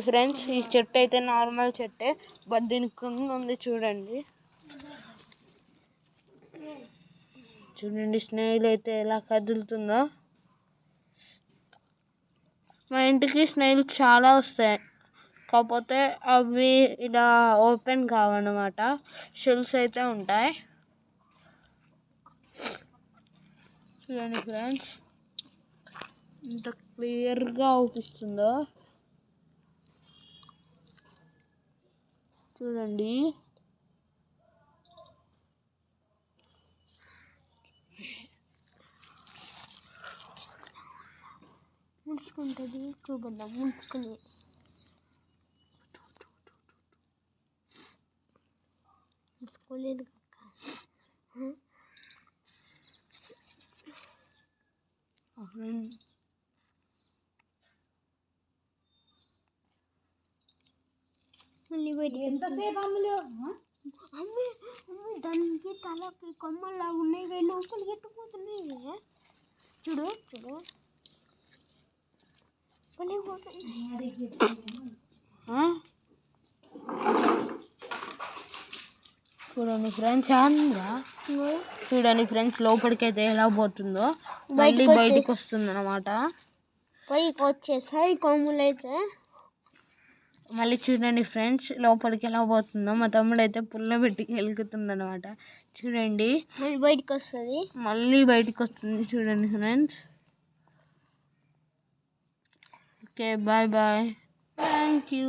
Friends ఈ చెట్టు అయితే నార్మల్ చెట్టే, బట్ దీనికి కొంగు ఉంది చూడండి. స్నేహిల్ అయితే ఎలా కదులుతుందో. మా ఇంటికి స్నేహిల్ చాలా వస్తాయి, కాకపోతే అవి ఇలా ఓపెన్ కావన్నమాట, షెల్స్ అయితే ఉంటాయి. చూడండి ఫ్రెండ్స్ ఎంత క్లియర్గా అవుపిస్తుందో చూడండి. ముడుచుకుంటుంది చూపద్దాం, ముడుచుకోలేదు. ఎంతసేపు అమ్ములు అమ్మి అమ్మి దానికి తలకి కొమ్మల్లా ఉన్నాయి, లోపలికి ఎట్టుకుపోతున్నాయి. చూడు చూడు చూడండి ఫ్రెండ్స్, చూడండి ఫ్రెండ్స్ లోపలికి అయితే ఎలా పోతుందో, మళ్ళీ బయటకు వస్తుంది అన్నమాట. పైకి వచ్చేసాయి కొమ్ములు అయితే. మళ్ళీ చూడండి ఫ్రెండ్స్ లోపలికి ఎలా పోతుందో. మా తమ్ముడు అయితే పుల్ల పెట్టి వెలుగుతుంది అనమాట. చూడండి బయటకు వస్తుంది, మళ్ళీ బయటకు వస్తుంది. చూడండి friends. Okay bye bye, thank you.